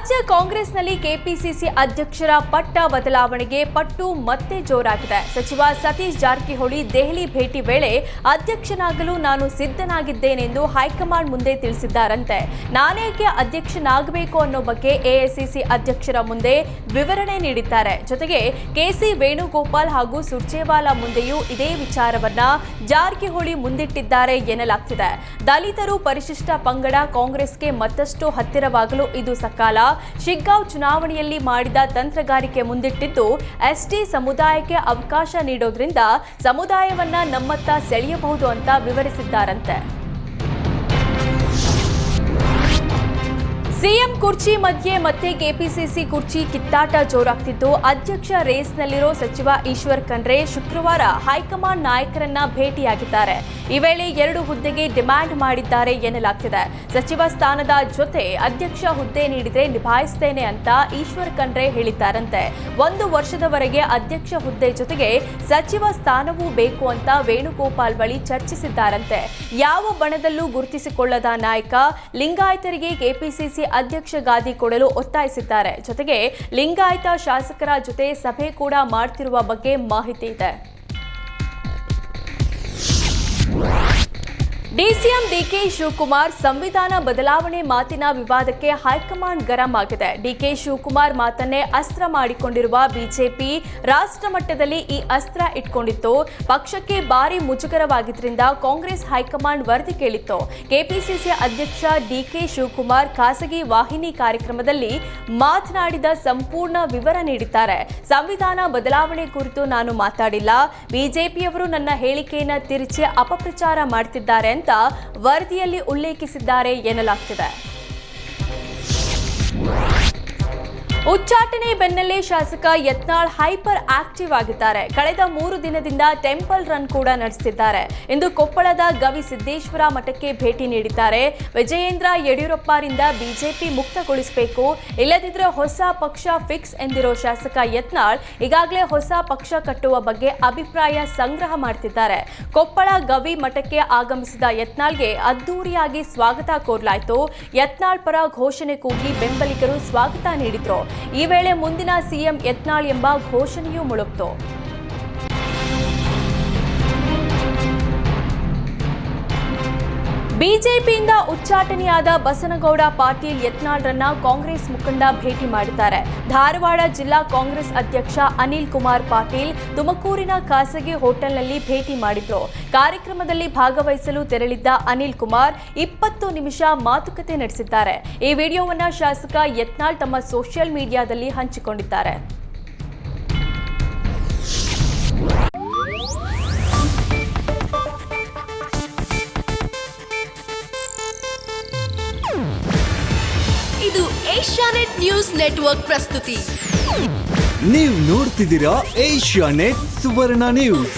ರಾಜ್ಯ ಕಾಂಗ್ರೆಸ್ನಲ್ಲಿ ಕೆಪಿಸಿಸಿ ಅಧ್ಯಕ್ಷರ ಪಟ್ಟ ಬದಲಾವಣೆಗೆ ಪಟ್ಟು ಮತ್ತೆ ಜೋರಾಗಿದೆ. ಸಚಿವ ಸತೀಶ್ ಜಾರಕಿಹೊಳಿ ದೆಹಲಿ ಭೇಟಿ ವೇಳೆ ಅಧ್ಯಕ್ಷನಾಗಲು ನಾನು ಸಿದ್ಧನಾಗಿದ್ದೇನೆಂದು ಹೈಕಮಾಂಡ್ ಮುಂದೆ ತಿಳಿಸಿದ್ದಾರಂತೆ. ನಾನೇಕೆ ಅಧ್ಯಕ್ಷನಾಗಬೇಕು ಅನ್ನೋ ಬಗ್ಗೆ ಎಐಸಿಸಿ ಅಧ್ಯಕ್ಷರ ಮುಂದೆ ವಿವರಣೆ ನೀಡಿದ್ದಾರೆ. ಜೊತೆಗೆ ಕೆಸಿ ವೇಣುಗೋಪಾಲ್ ಹಾಗೂ ಸುರ್ಜೇವಾಲಾ ಮುಂದೆಯೂ ಇದೇ ವಿಚಾರವನ್ನ ಜಾರಕಿಹೊಳಿ ಮುಂದಿಟ್ಟಿದ್ದಾರೆ ಎನ್ನಲಾಗ್ತಿದೆ. ದಲಿತರು, ಪರಿಶಿಷ್ಟ ಪಂಗಡ ಕಾಂಗ್ರೆಸ್ಗೆ ಮತ್ತಷ್ಟು ಹತ್ತಿರವಾಗಲು ಇದು ಸಕಾಲ. ಶಿಗ್ಗಾಂವ್ ಚುನಾವಣೆಯಲ್ಲಿ ಮಾಡಿದ ತಂತ್ರಗಾರಿಕೆ ಮುಂದಿಟ್ಟಿದ್ದು ಎಸ್ಟಿ ಸಮುದಾಯಕ್ಕೆ ಅವಕಾಶ ನೀಡೋದ್ರಿಂದ ಸಮುದಾಯವನ್ನ ನಮ್ಮತ್ತ ಸೆಳೆಯಬಹುದು ಅಂತ ವಿವರಿಸಿದ್ದಾರಂತೆ. ಸಿಎಂ ಕುರ್ಚಿ ಮಧ್ಯೆ ಮತ್ತೆ ಕೆಪಿಸಿಸಿ ಕುರ್ಚಿ ಕಿತ್ತಾಟ ಜೋರಾಗ್ತಿದ್ದು, ಅಧ್ಯಕ್ಷ ರೇಸ್ನಲ್ಲಿರೋ ಸಚಿವ ಈಶ್ವರ್ ಖಂಡ್ರೆ ಶುಕ್ರವಾರ ಹೈಕಮಾಂಡ್ ನಾಯಕರನ್ನ ಭೇಟಿಯಾಗಿದ್ದಾರೆ. ಈ ವೇಳೆ 2 ಹುದ್ದೆಗೆ ಡಿಮ್ಯಾಂಡ್ ಮಾಡಿದ್ದಾರೆ ಎನ್ನಲಾಗ್ತಿದೆ. ಸಚಿವ ಸ್ಥಾನದ ಜೊತೆ ಅಧ್ಯಕ್ಷ ಹುದ್ದೆ ನೀಡಿದ್ರೆ ನಿಭಾಯಿಸ್ತೇನೆ ಅಂತ ಈಶ್ವರ್ ಖಂಡ್ರೆ ಹೇಳಿದ್ದಾರಂತೆ. 1 ವರ್ಷದವರೆಗೆ ಅಧ್ಯಕ್ಷ ಹುದ್ದೆ ಜೊತೆಗೆ ಸಚಿವ ಸ್ಥಾನವೂ ಬೇಕು ಅಂತ ವೇಣುಗೋಪಾಲ್ ಬಳಿ ಚರ್ಚಿಸಿದ್ದಾರಂತೆ. ಯಾವ ಬಣದಲ್ಲೂ ಗುರುತಿಸಿಕೊಳ್ಳದ ನಾಯಕ ಲಿಂಗಾಯತರಿಗೆ ಕೆಪಿಸಿಸಿ ಅಧ್ಯಕ್ಷ ಗಾದಿ ಕೊಡಲು ಒತ್ತಾಯಿಸಿದ್ದಾರೆ. ಜೊತೆಗೆ ಲಿಂಗಾಯತ ಶಾಸಕರ ಜೊತೆ ಸಭೆ ಕೂಡ ಮಾಡ್ತಿರುವ ಬಗ್ಗೆ ಮಾಹಿತಿ ಇದೆ. ಡಿಸಿಎಂ ಡಿಕೆ ಶಿವಕುಮಾರ್ ಸಂವಿಧಾನ ಬದಲಾವಣೆ ಮಾತಿನ ವಿವಾದಕ್ಕೆ ಹೈಕಮಾಂಡ್ ಗರಂ ಆಗಿದೆ. ಡಿಕೆ ಶಿವಕುಮಾರ್ ಮಾತನ್ನೇ ಅಸ್ತ್ರ ಮಾಡಿಕೊಂಡಿರುವ ಬಿಜೆಪಿ ರಾಷ್ಟ್ರ ಮಟ್ಟದಲ್ಲಿ ಈ ಅಸ್ತ್ರ ಇಟ್ಕೊಂಡಿತ್ತು. ಪಕ್ಷಕ್ಕೆ ಭಾರಿ ಮುಜುಗರವಾಗಿದ್ದರಿಂದ ಕಾಂಗ್ರೆಸ್ ಹೈಕಮಾಂಡ್ ವರದಿ ಕೇಳಿತ್ತು. ಕೆಪಿಸಿಸಿ ಅಧ್ಯಕ್ಷ ಡಿಕೆ ಶಿವಕುಮಾರ್ ಖಾಸಗಿ ವಾಹಿನಿ ಕಾರ್ಯಕ್ರಮದಲ್ಲಿ ಮಾತನಾಡಿದ ಸಂಪೂರ್ಣ ವಿವರ ನೀಡಿದ್ದಾರೆ. ಸಂವಿಧಾನ ಬದಲಾವಣೆ ಕುರಿತು ನಾನು ಮಾತಾಡಿಲ್ಲ. ಬಿಜೆಪಿಯವರು ನನ್ನ ಹೇಳಿಕೆಯನ್ನ ತಿರುಚಿ ಅಪಪ್ರಚಾರ ಮಾಡ್ತಿದ್ದಾರೆ ಅಂತ ವರದಿಯಲ್ಲಿ ಉಲ್ಲೇಖಿಸಿದ್ದಾರೆ ಎನ್ನಲಾಗ್ತಿದೆ. ಉಚ್ಚಾಟನೆ ಬೆನ್ನಲ್ಲೇ ಶಾಸಕ ಯತ್ನಾಳ್ ಹೈಪರ್ ಆಕ್ಟಿವ್ ಆಗಿದ್ದಾರೆ. ಕಳೆದ 3 ದಿನದಿಂದ ಟೆಂಪಲ್ ರನ್ ಕೂಡ ನಡೆಸುತ್ತಿದ್ದಾರೆ. ಇಂದು ಕೊಪ್ಪಳದ ಗವಿಸಿದ್ದೇಶ್ವರ ಮಠಕ್ಕೆ ಭೇಟಿ ನೀಡಿದ್ದಾರೆ. ವಿಜಯೇಂದ್ರ ಯಡಿಯೂರಪ್ಪರಿಂದ ಬಿಜೆಪಿ ಮುಕ್ತಗೊಳಿಸಬೇಕು, ಇಲ್ಲದಿದ್ದರೆ ಹೊಸ ಪಕ್ಷ ಫಿಕ್ಸ್ ಎಂದಿರೋ ಶಾಸಕ ಯತ್ನಾಳ್ ಈಗಾಗಲೇ ಹೊಸ ಪಕ್ಷ ಕಟ್ಟುವ ಬಗ್ಗೆ ಅಭಿಪ್ರಾಯ ಸಂಗ್ರಹ ಮಾಡುತ್ತಿದ್ದಾರೆ. ಕೊಪ್ಪಳ ಗವಿ ಮಠಕ್ಕೆ ಆಗಮಿಸಿದ ಯತ್ನಾಳ್ಗೆ ಅದ್ದೂರಿಯಾಗಿ ಸ್ವಾಗತ ಕೋರಲಾಯಿತು. ಯತ್ನಾಳ್ ಪರ ಘೋಷಣೆ ಕೂಗಿ ಬೆಂಬಲಿಗರು ಸ್ವಾಗತ ನೀಡಿದ್ರು. ಈ ವೇಳೆ ಮುಂದಿನ ಸಿಎಂ ಯತ್ನಾಳ್ ಎಂಬ ಘೋಷಣೆಯೂ ಮೊಳಗಿತು. ಬಿಜೆಪಿಯಿಂದ ಉಚ್ಚಾಟನೆಯಾದ ಬಸನಗೌಡ ಪಾಟೀಲ್ ಯತ್ನಾಳ್ರನ್ನ ಕಾಂಗ್ರೆಸ್ ಮುಖಂಡ ಭೇಟಿ ಮಾಡಿದ್ದಾರೆ. ಧಾರವಾಡ ಜಿಲ್ಲಾ ಕಾಂಗ್ರೆಸ್ ಅಧ್ಯಕ್ಷ ಅನಿಲ್ ಕುಮಾರ್ ಪಾಟೀಲ್ ತುಮಕೂರಿನ ಖಾಸಗಿ ಹೋಟೆಲ್ನಲ್ಲಿ ಭೇಟಿ ಮಾಡಿದ್ರು. ಕಾರ್ಯಕ್ರಮದಲ್ಲಿ ಭಾಗವಹಿಸಲು ತೆರಳಿದ್ದ ಅನಿಲ್ ಕುಮಾರ್ 20 ನಿಮಿಷ ಮಾತುಕತೆ ನಡೆಸಿದ್ದಾರೆ. ಈ ವಿಡಿಯೋವನ್ನ ಶಾಸಕ ಯತ್ನಾಳ್ ತಮ್ಮ ಸೋಷಿಯಲ್ ಮೀಡಿಯಾದಲ್ಲಿ ಹಂಚಿಕೊಂಡಿದ್ದಾರೆ. ಇದು ಏಷ್ಯಾನೆಟ್ ನ್ಯೂಸ್ ನೆಟ್ವರ್ಕ್ ಪ್ರಸ್ತುತಿ. ನೀವು ನೋಡ್ತಿದ್ದೀರಾ ಏಷ್ಯಾನೆಟ್ ಸುವರ್ಣ ನ್ಯೂಸ್.